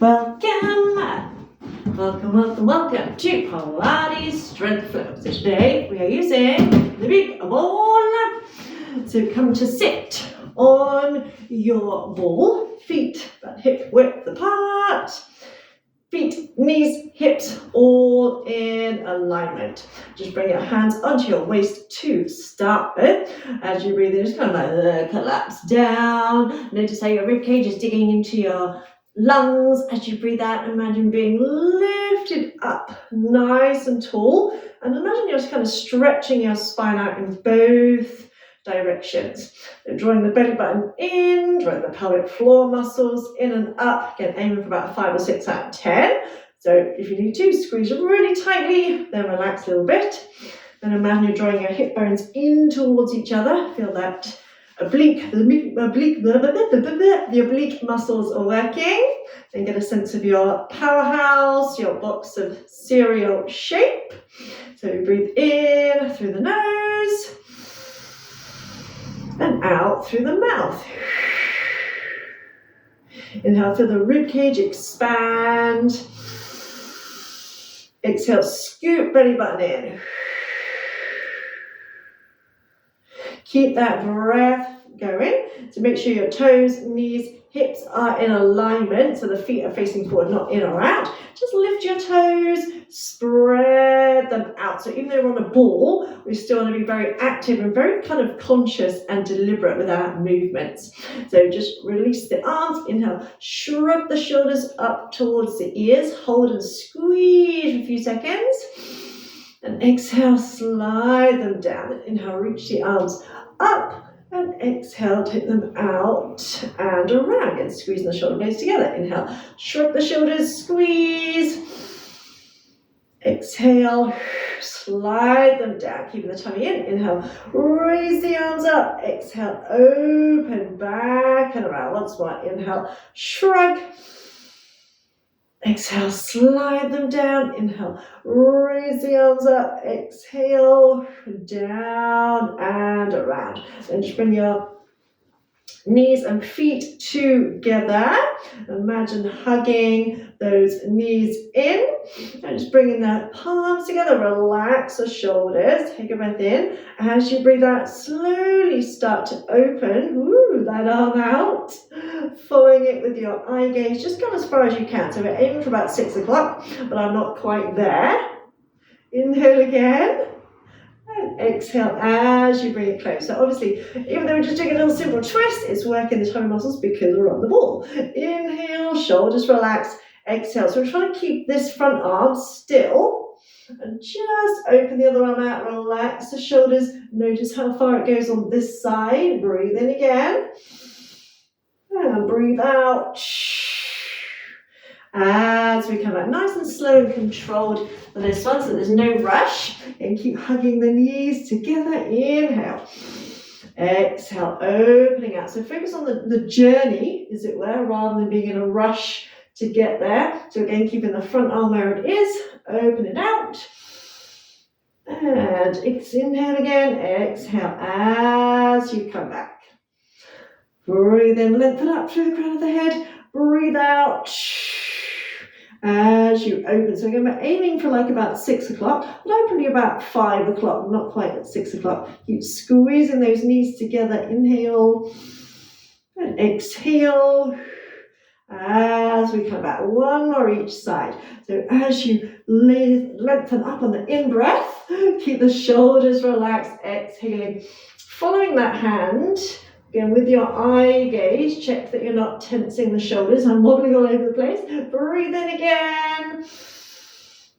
Welcome to Pilates Strength Flow. So today we are using the big ball. So come to sit on your ball, feet about hip width apart, feet, knees, hips all in alignment. Just bring your hands onto your waist to start with. As you breathe in, just kind of like collapse down. Notice how your rib cage is digging into your lungs. As you breathe out, imagine being lifted up nice and tall, and imagine you're just kind of stretching your spine out in both directions. So drawing the belly button in, drawing the pelvic floor muscles in and up. Again, aiming for about 5 or 6 out of 10. So if you need to, squeeze really tightly, then relax a little bit. Then imagine you're drawing your hip bones in towards each other. Feel that the oblique muscles are working. Then get a sense of your powerhouse, your box of cereal shape. So breathe in through the nose and out through the mouth. Inhale, feel the rib cage expand. Exhale, scoop belly button in. Keep that breath going. So make sure your toes, knees, hips are in alignment, so the feet are facing forward, not in or out. Just lift your toes, spread them out. So even though we're on a ball, we still want to be very active and very kind of conscious and deliberate with our movements. So just release the arms. Inhale, shrug the shoulders up towards the ears. Hold and squeeze for a few seconds. And exhale, slide them down. Inhale, reach the arms up. And exhale, take them out and around. And squeeze the shoulder blades together. Inhale, shrug the shoulders, squeeze. Exhale, slide them down, keeping the tummy in. Inhale, raise the arms up. Exhale, open back and around. Once more, inhale, shrug. Exhale, slide them down. Inhale, raise the arms up. Exhale, down and around. And just bring your knees and feet together. Imagine hugging those knees in. And just bringing the palms together. Relax the shoulders. Take a breath in. As you breathe out, slowly start to open that arm out. Following it with your eye gaze. Just come as far as you can. So we're aiming for about 6 o'clock, but I'm not quite there. Inhale again. And exhale as you bring it close. So obviously, even though we're just doing a little simple twist, it's working the tummy muscles because we're on the ball. Inhale, shoulders relax. Exhale. So we're trying to keep this front arm still. And just open the other arm out. Relax the shoulders. Notice how far it goes on this side. Breathe in again. And breathe out. As we come back, nice and slow and controlled for this one, so there's no rush. And keep hugging the knees together. Inhale. Exhale, opening out. So focus on the journey, as it were, rather than being in a rush to get there. So again, keeping the front arm where it is. Open it out. And inhale again. Exhale as you come back. Breathe in, lengthen up through the crown of the head. Breathe out as you open. So again, we're aiming for like about 6 o'clock, but opening about 5 o'clock, not quite at 6 o'clock. Keep squeezing those knees together. Inhale and exhale as we come back. One more each side. So as you lengthen up on the in-breath, keep the shoulders relaxed, exhaling. Following that hand, again, with your eye gaze, check that you're not tensing the shoulders. I'm wobbling all over the place. Breathe in again.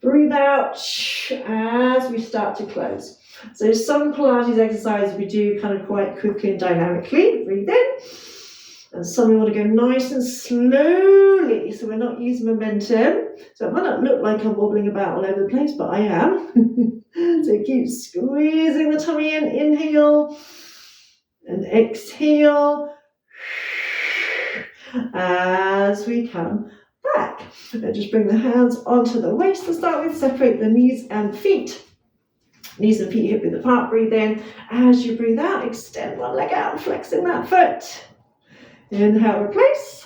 Breathe out as we start to close. So some Pilates exercises we do kind of quite quickly and dynamically. Breathe in. And some we want to go nice and slowly, so we're not using momentum. So it might not look like I'm wobbling about all over the place, but I am. So keep squeezing the tummy in. Inhale. And exhale as we come back. And just bring the hands onto the waist to start with. Separate the knees and feet. Knees and feet hip width apart. Breathe in. As you breathe out, extend one leg out, flexing that foot. Inhale, replace.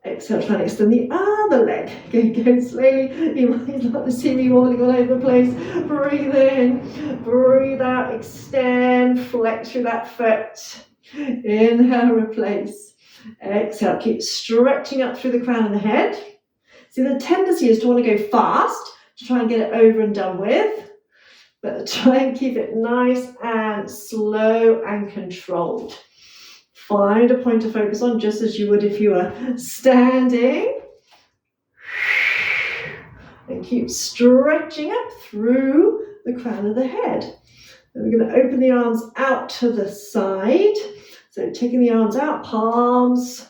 Exhale, try and extend the other leg. Go slowly. You might not see me walking all over the place. Breathe in, breathe out, extend, flex through that foot. Inhale, replace. Exhale, keep stretching up through the crown of the head. See, the tendency is to want to go fast, to try and get it over and done with, but try and keep it nice and slow and controlled. Find a point to focus on, just as you would if you were standing. And keep stretching up through the crown of the head. Then we're going to open the arms out to the side. So taking the arms out, palms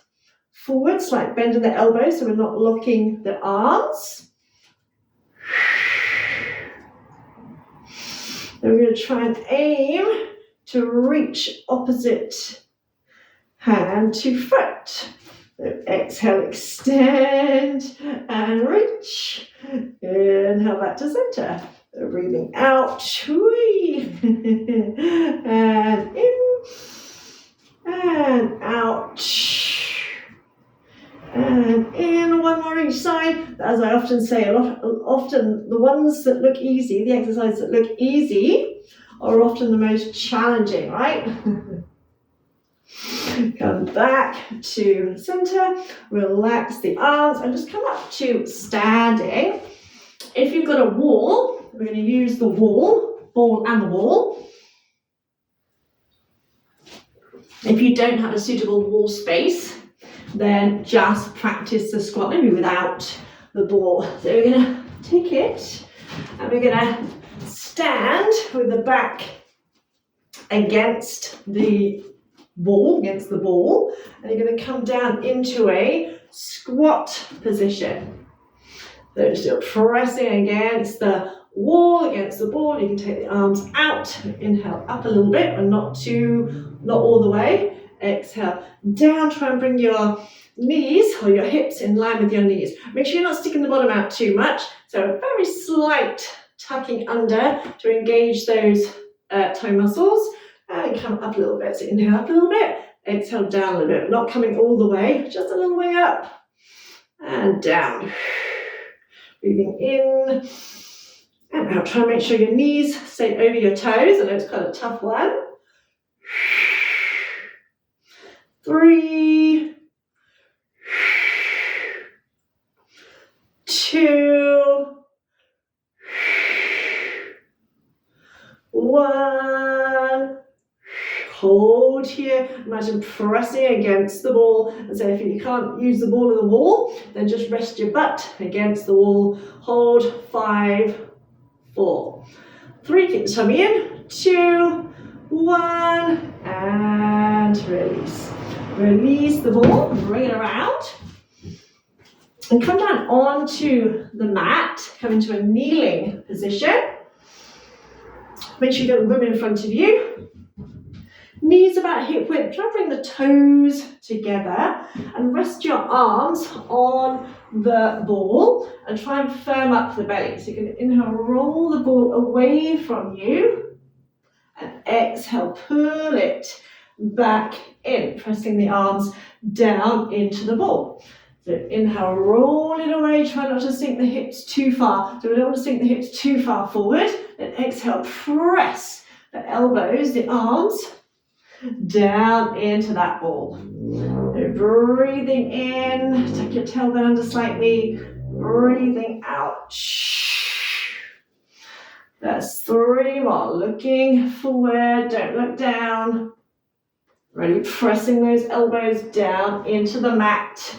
forward, slight bend in the elbows so we're not locking the arms. Then we're going to try and aim to reach opposite hand to foot. So exhale, extend and reach. Inhale back to center. So breathing out. And in and out. And in, one more each side. As I often say, often the ones that look easy, the exercises that look easy, are often the most challenging, right? Come back to center, relax the arms, and just come up to standing. If you've got a wall, we're going to use the ball and the wall. If you don't have a suitable wall space, then just practice the squat, maybe without the ball. So we're going to take it, and we're going to stand with the back against the ball, and you're going to come down into a squat position. So still pressing against the wall, against the ball. You can take the arms out, inhale up a little bit, and not all the way. Exhale down, try and bring your knees or your hips in line with your knees. Make sure you're not sticking the bottom out too much. So a very slight tucking under to engage those toe muscles. And come up a little bit. So inhale up a little bit, exhale down a little bit. Not coming all the way, just a little way up and down. Breathing in and out. Try and make sure your knees stay over your toes. I know it's quite a tough one. 3, 2, 1. Hold here. Imagine pressing against the ball. And so if you can't use the ball in the wall, then just rest your butt against the wall. Hold. 5, 4, 3. Keep the tummy in. 2, 1. And release. Release the ball. Bring it around. And come down onto the mat. Come into a kneeling position. Make sure you've got the room in front of you. Knees about hip width. Try and bring the toes together and rest your arms on the ball and try and firm up the belly. So you can inhale, roll the ball away from you, and exhale, pull it back in, pressing the arms down into the ball. So inhale, roll it away. Try not to sink the hips too far. So we don't want to sink the hips too far forward. Then exhale, press the elbows, the arms, down into that ball. So breathing in, tuck your tailbone under slightly, breathing out. That's 3 more. Looking forward, don't look down. Really pressing those elbows down into the mat.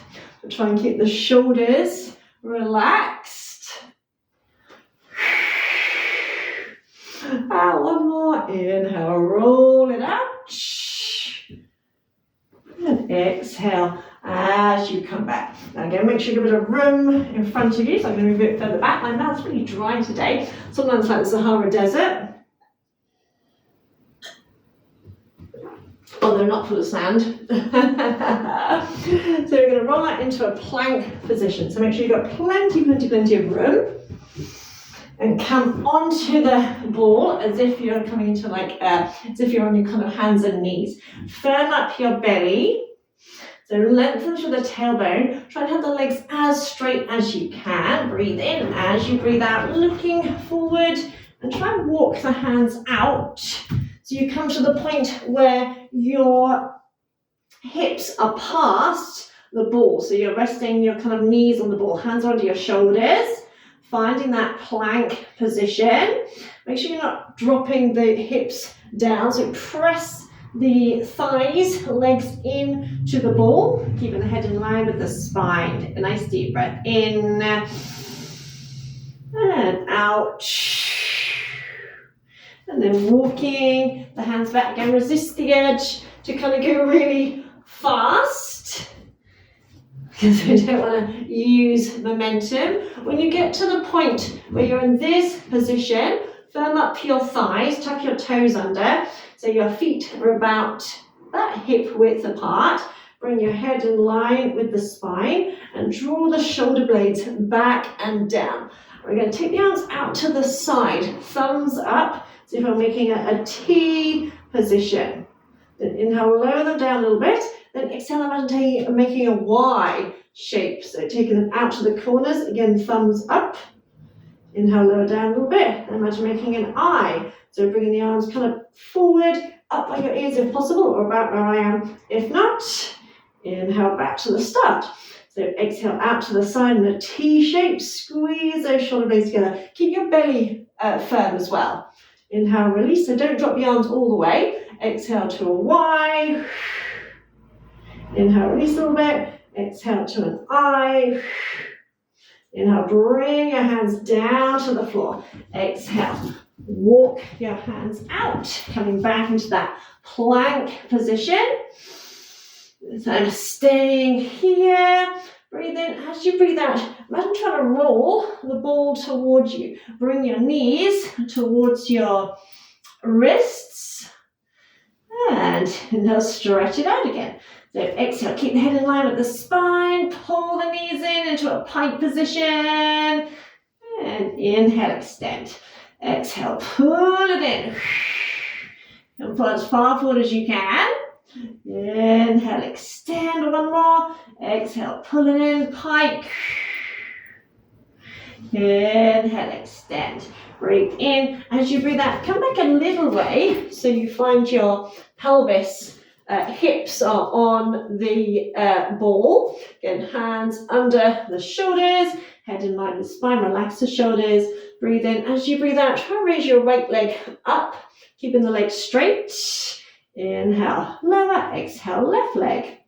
Try and keep the shoulders relaxed. And 1 more. Inhale, roll it out. And exhale as you come back. Now again, make sure you give it a room in front of you. So I'm going to move it further back. My mouth's really dry today. Sometimes like the Sahara Desert. Oh, they're not full of sand. So we're going to roll that into a plank position. So make sure you've got plenty of room. And come onto the ball as if you're coming into as if you're on your kind of hands and knees. Firm up your belly. So lengthen through the tailbone. Try and have the legs as straight as you can. Breathe in as you breathe out, looking forward, and try and walk the hands out. So you come to the point where your hips are past the ball. So you're resting your kind of knees on the ball, hands onto your shoulders, finding that plank position. Make sure you're not dropping the hips down. So press the thighs, legs in to the ball, keeping the head in line with the spine. A nice deep breath in and out. And then walking the hands back again, resist the urge to kind of go really fast because we don't want to use momentum. When you get to the point where you're in this position, firm up your thighs, tuck your toes under, so your feet are about that hip width apart. Bring your head in line with the spine and draw the shoulder blades back and down. We're going to take the arms out to the side, thumbs up, so if I'm making a T position. Then inhale, lower them down a little bit. Then exhale, imagine making a Y shape. So taking them out to the corners. Again, thumbs up. Inhale, lower down a little bit. Imagine making an I. So bringing the arms kind of forward, up by your ears if possible, or about where I am. If not, inhale back to the start. So exhale out to the side in a T shape. Squeeze those shoulder blades together. Keep your belly firm as well. Inhale, release. So don't drop the arms all the way. Exhale to a Y. Inhale, release a little bit. Exhale to an I. Inhale, bring your hands down to the floor. Exhale, walk your hands out, coming back into that plank position. So staying here. Breathe in. As you breathe out, imagine trying to roll the ball towards you. Bring your knees towards your wrists. And now stretch it out again. So exhale, keep the head in line with the spine. Pull the knees in into a pike position. And inhale, extend. Exhale, pull it in. Come forward as far forward as you can. Inhale, extend. One more. Exhale, pull it in, pike. Inhale, extend. Breathe in. As you breathe out, come back a little way so you find your pelvis, hips are on the ball. Again, hands under the shoulders, head in line with spine, relax the shoulders. Breathe in. As you breathe out, try and raise your right leg up, keeping the leg straight. Inhale, lower, exhale, left leg.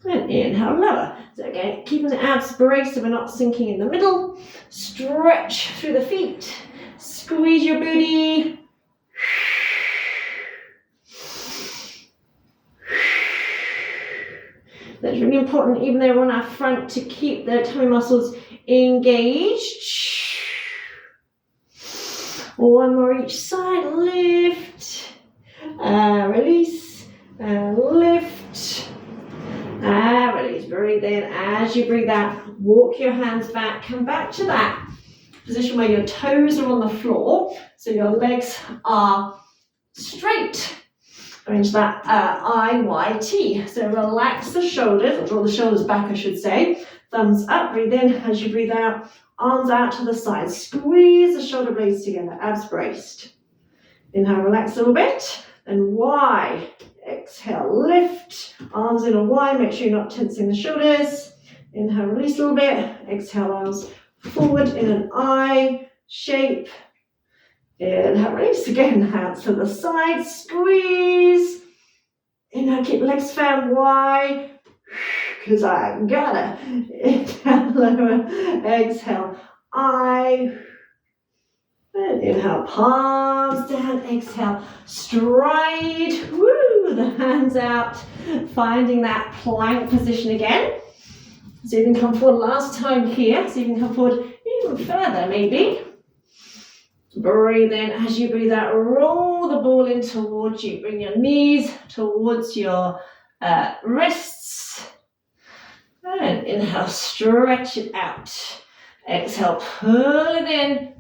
And inhale, lower. So again, keeping the abs braced so we're not sinking in the middle. Stretch through the feet. Squeeze your booty. That's really important, even though we're on our front, to keep the tummy muscles engaged. One more each side. Lift. Release. Lift. Release. Breathe in. As you breathe out, walk your hands back. Come back to that position where your toes are on the floor, so your legs are straight. Arrange that IYT. So relax the shoulders, or draw the shoulders back, I should say. Thumbs up. Breathe in. As you breathe out, arms out to the side. Squeeze the shoulder blades together. Abs braced. Inhale, relax a little bit. Then Y. Exhale, lift. Arms in a Y. Make sure you're not tensing the shoulders. Inhale, release a little bit. Exhale, arms forward in an I shape. Inhale, release again. Hands to the side. Squeeze. Inhale, keep legs firm. Y. Because I gotta. Inhale, lower. Exhale, I. And inhale, palms down. Exhale, stride. Woo! The hands out. Finding that plank position again. So you can come forward last time here. So you can come forward even further, maybe. Breathe in. As you breathe out, roll the ball in towards you. Bring your knees towards your wrists. And inhale, stretch it out. Exhale, pull it in.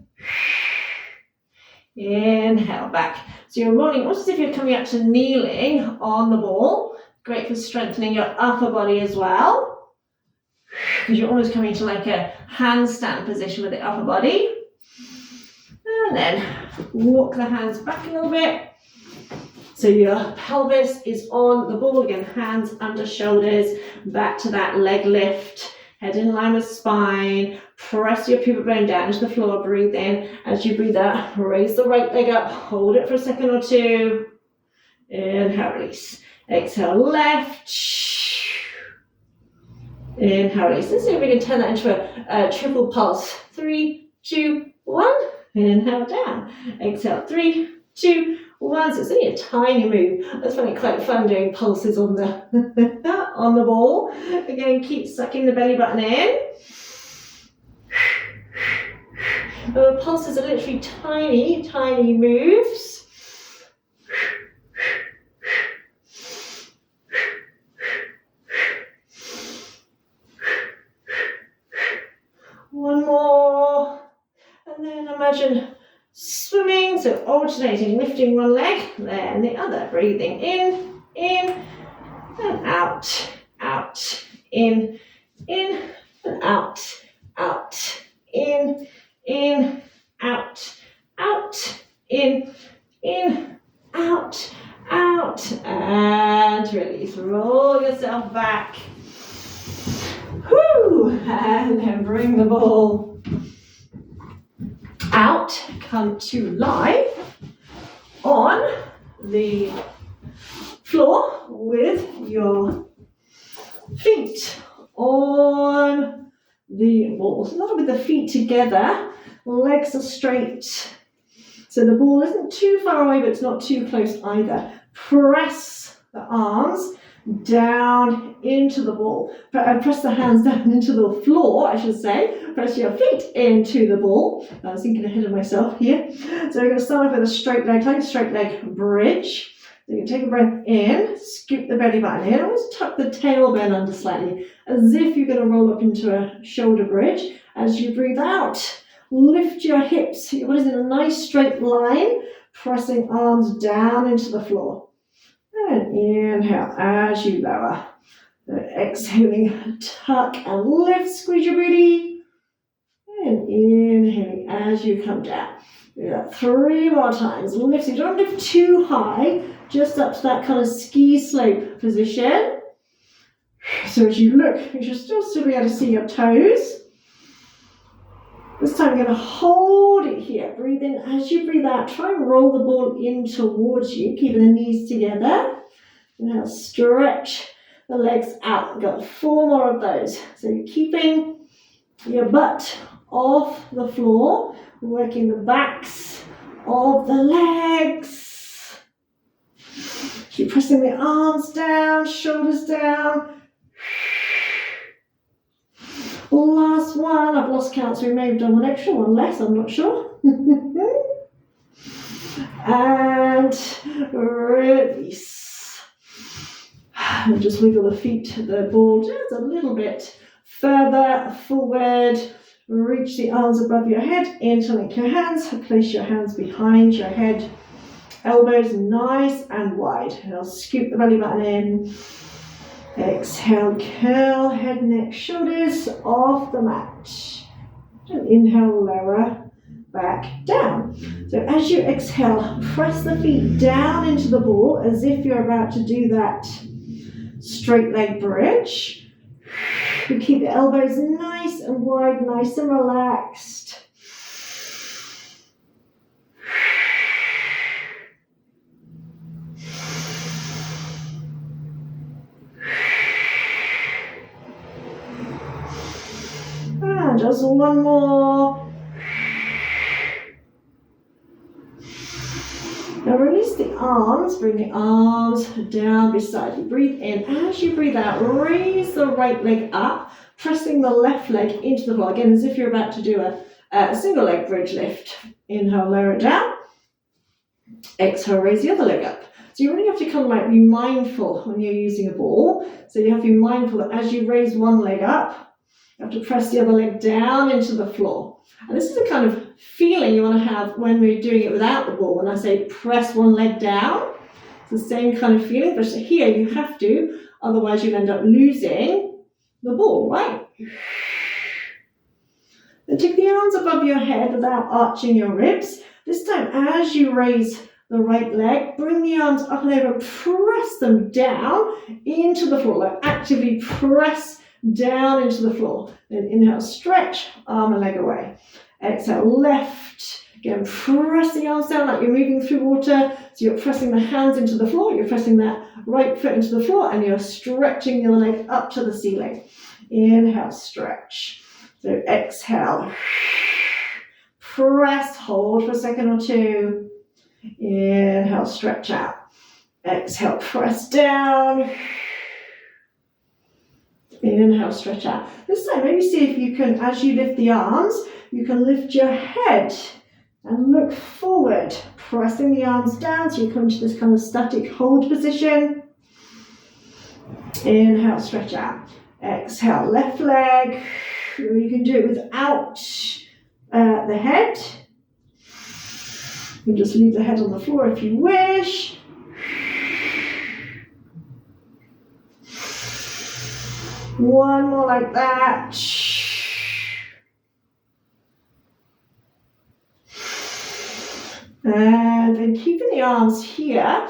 Inhale, back. So you're rolling almost as if you're coming up to kneeling on the ball. Great for strengthening your upper body as well, because you're almost coming to like a handstand position with the upper body. And then walk the hands back a little bit. So your pelvis is on the ball again, hands under shoulders, back to that leg lift, head in line with spine, press your pubic bone down to the floor, breathe in. As you breathe out, raise the right leg up, hold it for a second or two. Inhale, release. Exhale, left. Inhale, release. Let's see if we can turn that into a triple pulse. 3, 2, 1. Inhale, down. Exhale, 3, 2, 1. So it's only a tiny move. I just find it quite fun doing pulses on the on the ball. Again, keep sucking the belly button in. The pulses are literally tiny, tiny moves. One more, and then imagine swimming, so alternating, lifting one leg, then the other, breathing in, and out, in, and out, in, out, in, out, and release. Roll yourself back. Whoo! And then bring the ball out, come to lie on the floor with your feet on the ball. So not with the feet together, legs are straight. So the ball isn't too far away, but it's not too close either. Press the arms down into the ball. Press the hands down into the floor, I should say. Press your feet into the ball. I was thinking ahead of myself here. So we're going to start off with a straight leg, like a straight leg bridge. So you can take a breath in, scoop the belly button in, always tuck the tailbone under slightly, as if you're going to roll up into a shoulder bridge. As you breathe out, lift your hips. Your body's in a nice straight line, pressing arms down into the floor. And inhale as you lower. Exhaling, tuck and lift, squeeze your booty. And inhaling as you come down. Do that 3 more times. Lift, you don't lift too high, just up to that kind of ski slope position. So as you look, you should still be able to see your toes. This time you're going to hold it here. Breathe in. As you breathe out, try and roll the ball in towards you, keeping the knees together. Now stretch the legs out. We've got 4 more of those. So you're keeping your butt off the floor, working the backs of the legs. Keep pressing the arms down, shoulders down. Last one. I've lost count, so we may have done one extra, one less, I'm not sure. And release. And just wiggle the feet, the ball just a little bit further forward. Reach the arms above your head, interlink your hands, place your hands behind your head, elbows nice and wide. And I'll scoop the belly button in. Exhale, curl head, neck, shoulders off the mat. And inhale, lower, back, down. So as you exhale, press the feet down into the ball as if you're about to do that straight leg bridge. You keep the elbows nice and wide, nice and relaxed. And just one more. Now release the arms, bring the arms down beside you. Breathe in. As you breathe out, raise the right leg up, pressing the left leg into the floor. Again, as if you're about to do a single leg bridge lift. Inhale, lower it down. Exhale, raise the other leg up. So you really have to kind of like be mindful when you're using a ball. So you have to be mindful that as you raise one leg up, you have to press the other leg down into the floor. And this is the kind of feeling you want to have when we're doing it without the ball. When I say press one leg down, It's the same kind of feeling, but here you have to, otherwise you'll end up losing the ball, right? Then take the arms above your head without arching your ribs. This time, as you raise the right leg, bring the arms up and over, press them down into the floor, like actively press down into the floor. Then inhale, stretch, arm and leg away. Exhale, left. Again, press the arms down like you're moving through water. So you're pressing the hands into the floor, you're pressing that right foot into the floor, and you're stretching your leg up to the ceiling. Inhale, stretch. So exhale, press, hold for a second or two. Inhale, stretch out. Exhale, press down. Inhale, stretch out. This time, maybe see if you can, as you lift the arms, you can lift your head and look forward, pressing the arms down so you come to this kind of static hold position. Inhale, stretch out. Exhale, left leg. You can do it without the head. You can just leave the head on the floor if you wish. One more like that. And then keeping the arms here,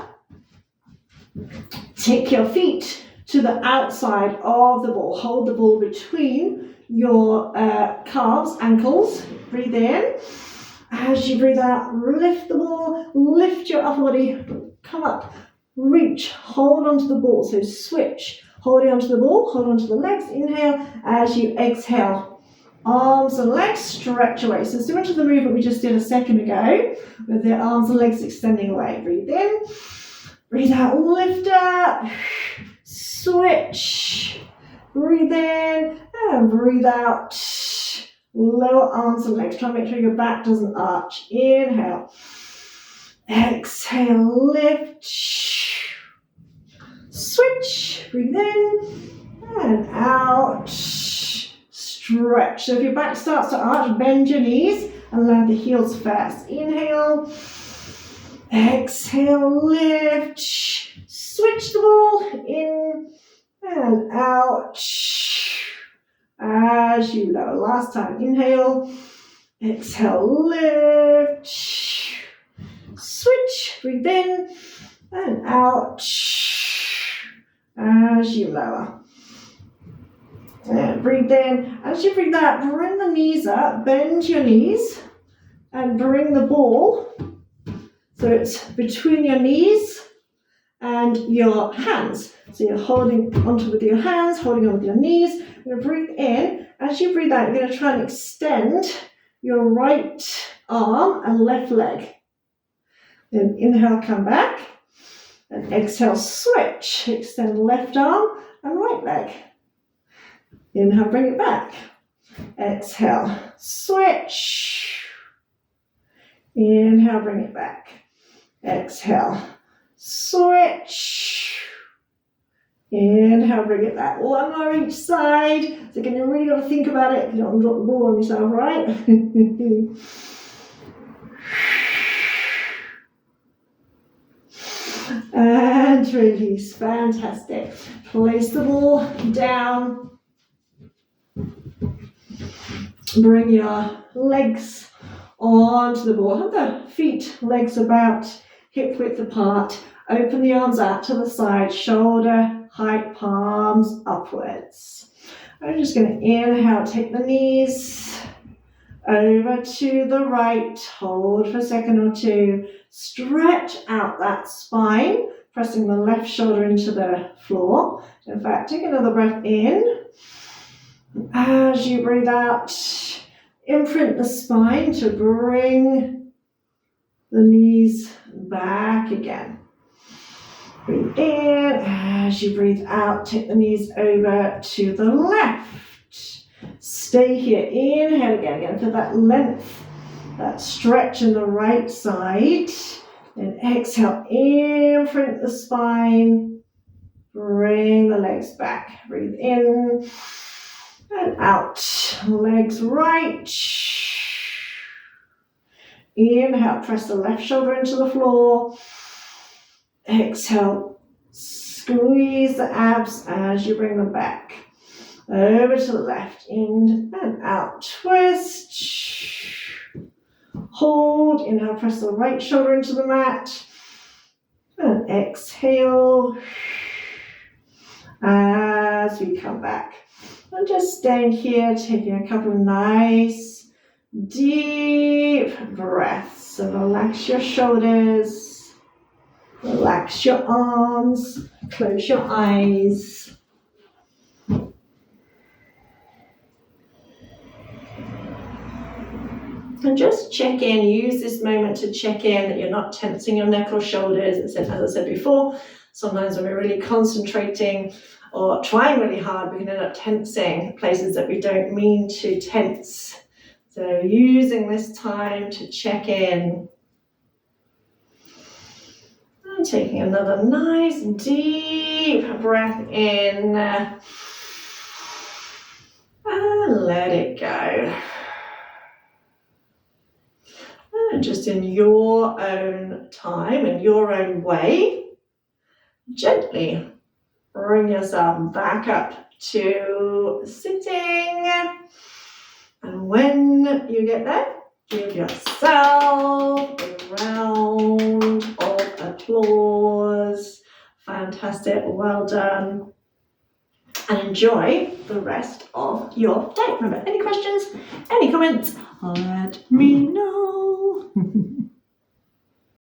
take your feet to the outside of the ball. Hold the ball between your calves, ankles. Breathe in. As you breathe out, lift the ball, lift your upper body, come up, reach, hold onto the ball. So switch, holding onto the ball, hold onto the legs. Inhale. As you exhale, arms and legs stretch away. So similar to the movement we just did a second ago, with the arms and legs extending away. Breathe in, breathe out, lift up, switch, breathe in, and breathe out. Lower arms and legs. Try and make sure your back doesn't arch. Inhale, exhale, lift, switch, breathe in, and out. Stretch. So if your back starts to arch, bend your knees and land the heels first. Inhale, exhale, lift, switch the ball in and out. As you lower. Last time. Inhale, exhale, lift, switch, breathe in and out. As you lower. And breathe in. As you breathe out, bring the knees up, bend your knees, and bring the ball so it's between your knees and your hands. So you're holding onto with your hands, holding on with your knees. You're going to breathe in. As you breathe out, you're going to try and extend your right arm and left leg. Then inhale, come back. And exhale, switch. Extend left arm and right leg. Inhale, bring it back. Exhale, switch. Inhale, bring it back. Exhale, switch. Inhale, bring it back. One more each side. So again, you really got to think about it. You don't want to drop the ball on yourself, right? And release. Fantastic. Place the ball down. Bring your legs onto the ball. Have the feet, legs about hip width apart. Open the arms out to the side, shoulder height, palms upwards. I'm just going to inhale, take the knees over to the right, hold for a second or two, stretch out that spine, pressing the left shoulder into the floor. In fact, take another breath in. As you breathe out, imprint the spine to bring the knees back again. Breathe in. As you breathe out, take the knees over to the left. Stay here. Inhale again for that length, that stretch in the right side. Then exhale, imprint the spine. Bring the legs back. Breathe in and out. Legs right. Inhale, press the left shoulder into the floor. Exhale, squeeze the abs as you bring them back. Over to the left, in and out, twist. Hold, inhale, press the right shoulder into the mat. And exhale as we come back. And just staying here, taking a couple of nice, deep breaths. So relax your shoulders, relax your arms, close your eyes. And just check in, use this moment to check in that you're not tensing your neck or shoulders. As I said before, sometimes when we're really concentrating or trying really hard, we can end up tensing places that we don't mean to tense. So using this time to check in. And taking another nice deep breath in. And let it go. And just in your own time and your own way, gently bring yourself back up to sitting. And when you get there, give yourself a round of applause. Fantastic, well done. And enjoy the rest of your day. Remember, any questions, any comments, let me know.